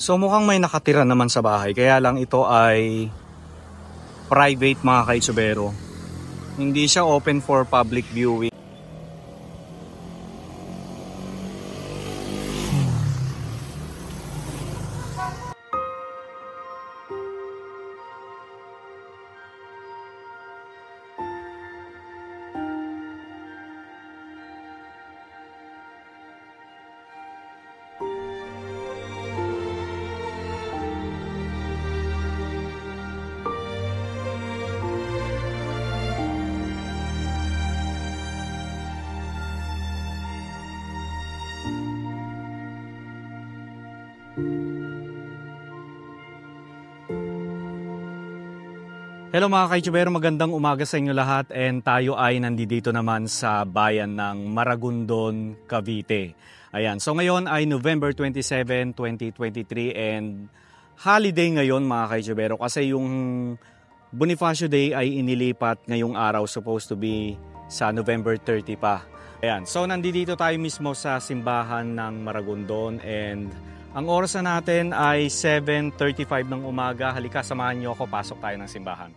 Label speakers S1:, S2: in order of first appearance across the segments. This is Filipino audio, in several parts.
S1: So mukhang may nakatira naman sa bahay, kaya lang ito ay private mga kaitsubero. Hindi siya open for public viewing. Hello mga kaitsubero, magandang umaga sa inyo lahat, and tayo ay nandito naman sa bayan ng Maragondon, Cavite. Ayan, so ngayon ay November 27, 2023 and holiday ngayon mga kaitsubero kasi yung Bonifacio Day ay inilipat ngayong araw, supposed to be sa November 30 pa. Ayan, so nandito tayo mismo sa simbahan ng Maragondon and ang oras na natin ay 7:35 ng umaga. Halika, samahan niyo ako, pasok tayo ng simbahan.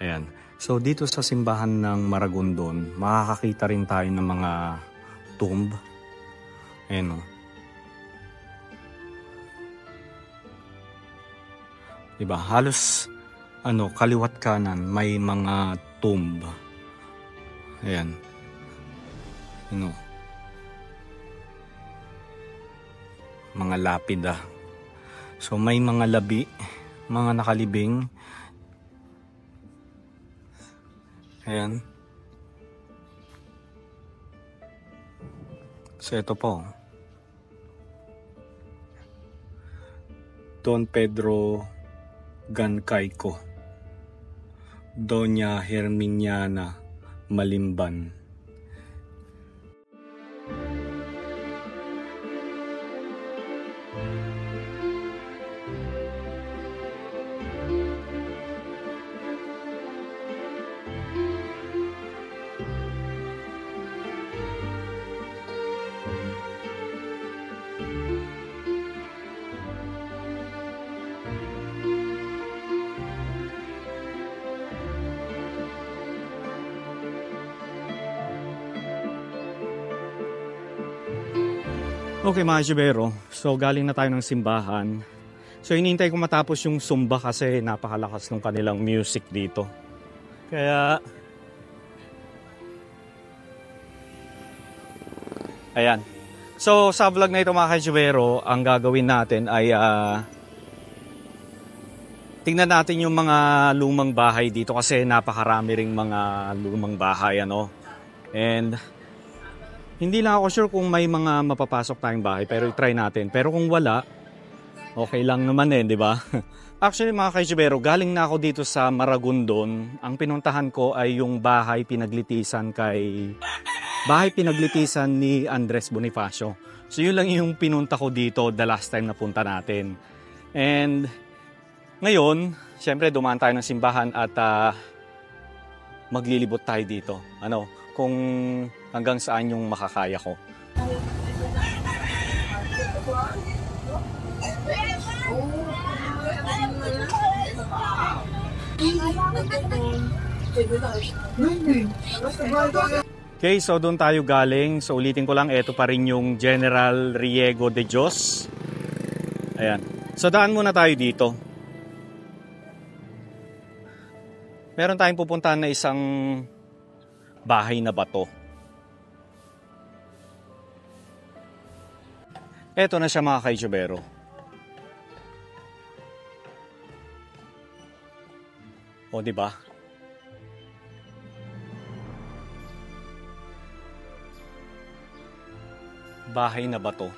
S1: Ayan. So dito sa simbahan ng Maragondon, makakakita rin tayo ng mga tomb. Ayan o. Diba? Halos kaliwat kanan may mga tomb. Ayan. Mga lapida. So may mga labi, mga nakalibing. Ayan. So ito po. Don Pedro Gancayco, Doña Herminiana Malimban. Okay mga kaitsubero, so galing na tayo ng simbahan. So hinihintay ko matapos yung Zumba kasi napakalakas ng kanilang music dito. Kaya ayan. So sa vlog na ito mga kaitsubero, ang gagawin natin ay tingnan natin yung mga lumang bahay dito kasi napakarami ring mga lumang bahay And hindi lang ako sure kung may mga mapapasok tayong bahay, pero i-try natin. Pero kung wala, okay lang naman di ba? Actually mga kaitsubero, galing na ako dito sa Maragondon. Ang pinuntahan ko ay yung bahay pinaglitisan ni Andres Bonifacio. So yun lang yung pinunta ko dito the last time na punta natin. And ngayon, syempre dumaan tayo ng simbahan at maglilibot tayo dito. Kung hanggang saan yung makakaya ko. Okay, so doon tayo galing. So ulitin ko lang, ito pa rin yung General Riego de Dios. Ayan. So daan muna tayo dito. Meron tayong pupuntahan na isang bahay na bato. Ito na siya mga kaitsubero. O, di ba? Bahay na bato.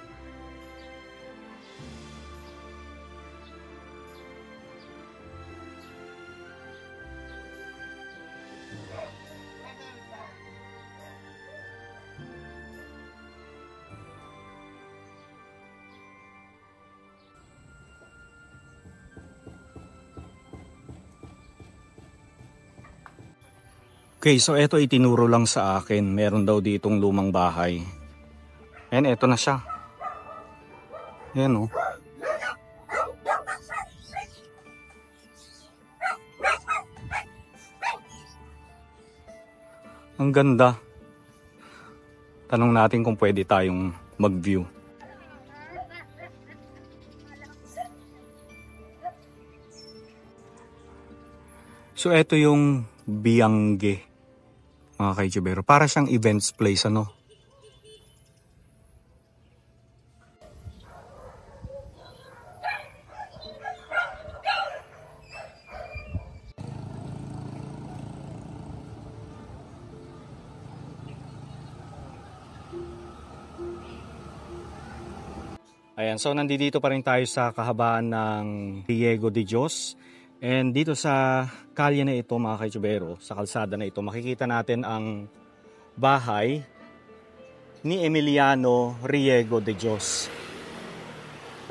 S1: Okay, so ito itinuro lang sa akin. Meron daw ditong lumang bahay. And ito na siya. Ayan o. Ang ganda. Tanong natin kung pwede tayong mag-view. So ito yung Biangge. Mga kaitsubero, para siyang events place, Ayan, so nandito pa rin tayo sa kahabaan ng Riego de Dios. And dito sa kalye na ito mga kaitsubero, sa kalsada na ito, makikita natin ang bahay ni Emiliano Riego de Dios.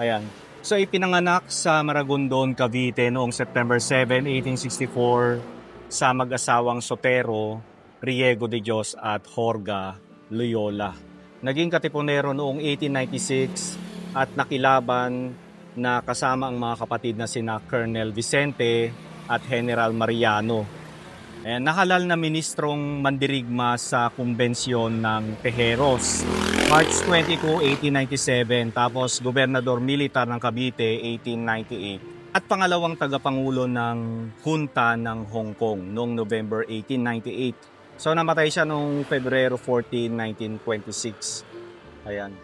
S1: Ayan. So ipinanganak sa Maragondon, Cavite noong September 7, 1864 sa mag-asawang Sotero, Riego de Dios at Jorga Loyola. Naging katipunero noong 1896 at nakilaban na kasama ang mga kapatid na sina Colonel Vicente at General Mariano. Nahalal na ministrong mandirigma sa kumbensyon ng Tejeros, March 22, 1897, tapos gobernador militar ng Cavite, 1898, at pangalawang tagapangulo ng Junta ng Hong Kong noong November 1898. So namatay siya noong Pebrero 14, 1926. Ayan.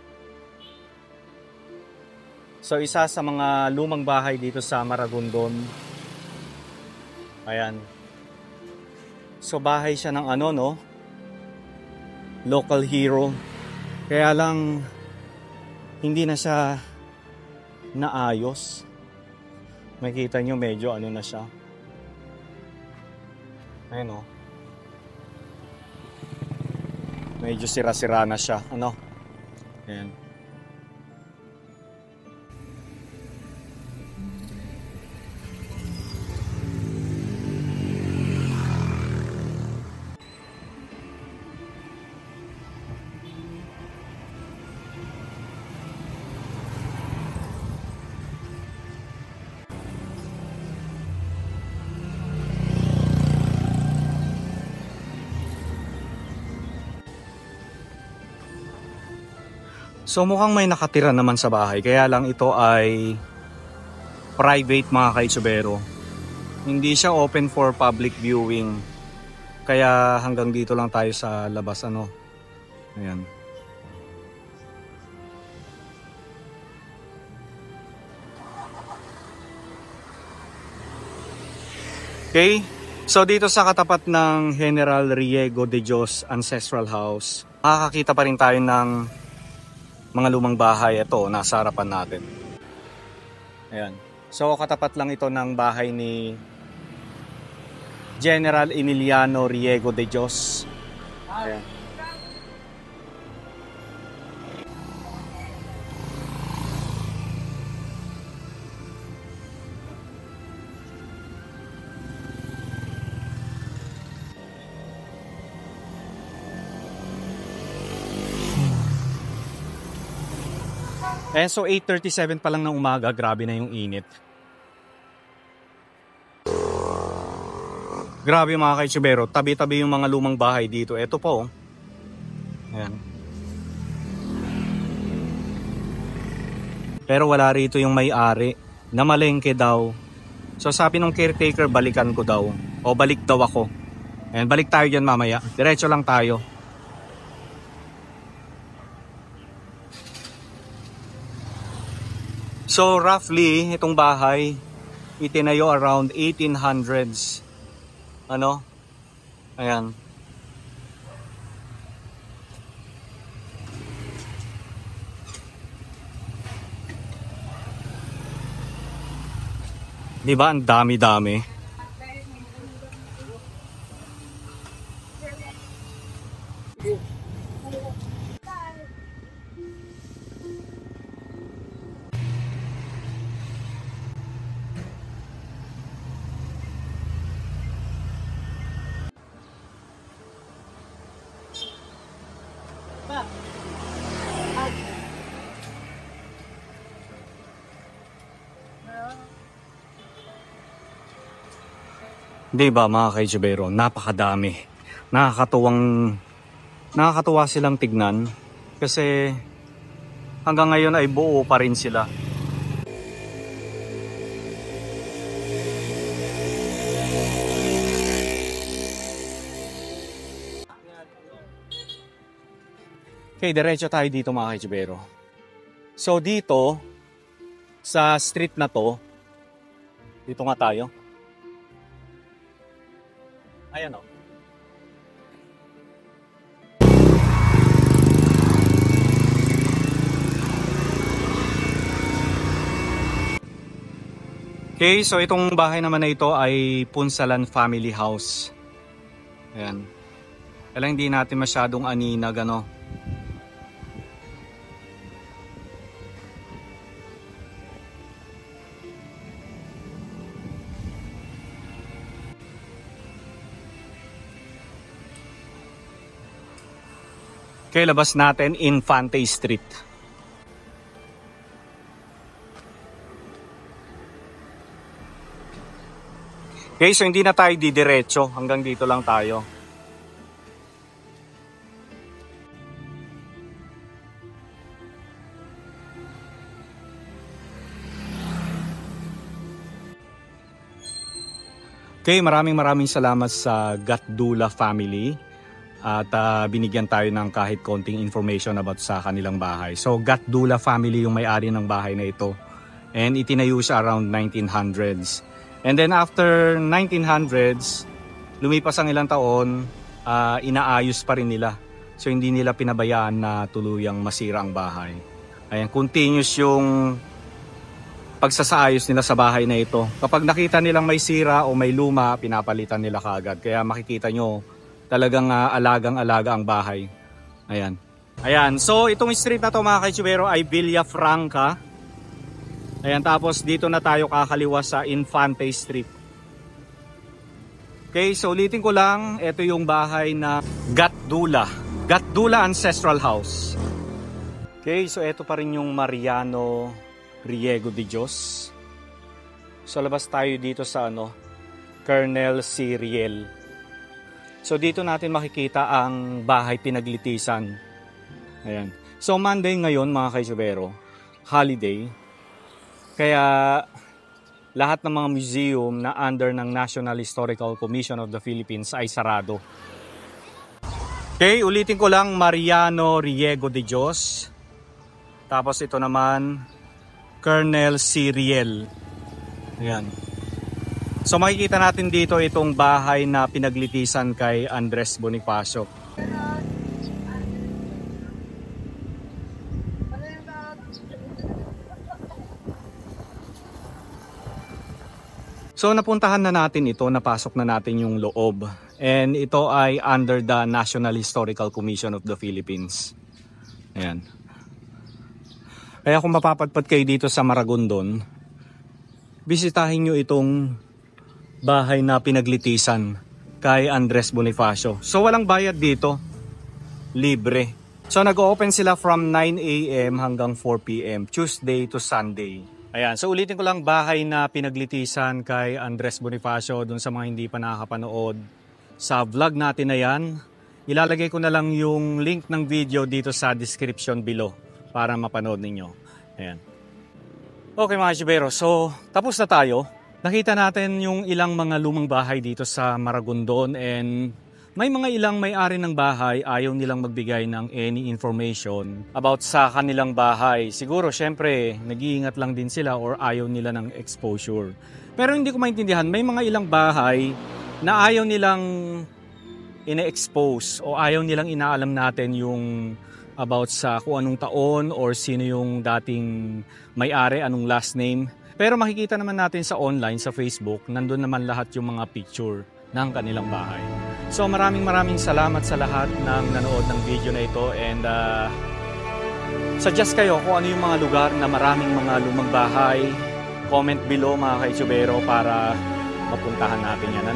S1: So isa sa mga lumang bahay dito sa Maragondon. Ayan. So bahay siya ng local hero. Kaya lang hindi na siya naayos. Makikita nyo medyo na siya. Ayan o. Medyo sira-sira na siya. Ayan. So mukhang may nakatira naman sa bahay, kaya lang ito ay private mga kaitsubero. Hindi siya open for public viewing. Kaya hanggang dito lang tayo sa labas Ayan. Okay, so dito sa katapat ng General Riego de Dios Ancestral House, makakakita pa rin tayo ng mga lumang bahay. Ito, nasa harapan natin. Ayan. So katapat lang ito ng bahay ni General Emiliano Riego de Dios. Ayan. So 8:37 pa lang ng umaga, grabe na yung init. Grabe mga kaitsubero, tabi-tabi yung mga lumang bahay dito. Ito po. Ayan. Pero wala rito yung may-ari, na malengke daw. So sabi ng caretaker, balikan ko daw. O balik daw ako. Ayan, balik tayo dyan mamaya. Diretso lang tayo. So roughly, itong bahay, itinayo around 1800s. Ano? Ayan. Diba? Ang dami-dami. Diba mga kaitsubero, napakadami. Nakakatuwa silang tignan kasi hanggang ngayon ay buo pa rin sila. Okay, diretso tayo dito mga kaitsubero. So dito, sa street na to, dito nga tayo. Ayan o. Okay, so itong bahay naman na ito ay Punsalan Family House. Ayan. Kailangan hindi natin masyadong aninag, ano. Okay, labas natin Infante Street. Okay, so hindi na tayo didiretso. Hanggang dito lang tayo. Okay, maraming salamat sa Gatdula family. At binigyan tayo ng kahit konting information about sa kanilang bahay. So Gatdula family yung may-ari ng bahay na ito. And itinayo siya around 1900s. And then after 1900s, lumipas ang ilang taon, inaayos pa rin nila. So hindi nila pinabayaan na tuluyang masira ang bahay. Ayan, continuous yung pagsasaayos nila sa bahay na ito. Kapag nakita nilang may sira o may luma, pinapalitan nila kaagad. Kaya makikita nyo, talagang alagang-alaga ang bahay. Ayan. Ayan. So, itong street na to mga kaitsubero ay Villa Franca. Ayan. Tapos, dito na tayo kakaliwa sa Infante Street. Okay. So, ulitin ko lang. Ito yung bahay na Gatdula. Gatdula Ancestral House. Okay. So, ito pa rin yung Mariano Riego de Dios. So, labas tayo dito sa Colonel C. Riel. So dito natin makikita ang bahay pinaglitisan. Ayan. So Monday ngayon mga kaitsubero, holiday. Kaya lahat ng mga museum na under ng National Historical Commission of the Philippines ay sarado. Okay, ulitin ko lang, Mariano Riego de Dios. Tapos ito naman, Colonel C. Riel. Ayan. So makikita natin dito itong bahay na pinaglitisan kay Andres Bonifacio. So napuntahan na natin ito, napasok na natin yung loob. And ito ay under the National Historical Commission of the Philippines. Ayan. Kaya kung mapapadpad kayo dito sa Maragondon, bisitahin nyo itong bahay na pinaglitisan kay Andres Bonifacio. So walang bayad dito, libre. So nag-open sila from 9 AM hanggang 4 PM, Tuesday to Sunday. Ayan, so ulitin ko lang, bahay na pinaglitisan kay Andres Bonifacio. Dun sa mga hindi pa nakakapanood sa vlog natin na yan, ilalagay ko na lang yung link ng video dito sa description below para mapanood ninyo. Ayan. Okay mga Chibero, so tapos na tayo. Nakita natin yung ilang mga lumang bahay dito sa Maragondon, and may mga ilang may-ari ng bahay ayaw nilang magbigay ng any information about sa kanilang bahay. Siguro syempre nag-iingat lang din sila or ayaw nila ng exposure. Pero hindi ko maintindihan, may mga ilang bahay na ayaw nilang ina-expose o ayaw nilang inaalam natin yung about sa kung anong taon or sino yung dating may-ari, anong last name. Pero makikita naman natin sa online, sa Facebook, nandun naman lahat yung mga picture ng kanilang bahay. So maraming salamat sa lahat ng nanood ng video na ito, and suggest kayo kung ano yung mga lugar na maraming mga lumang bahay. Comment below mga ka-Itubero para mapuntahan natin yan.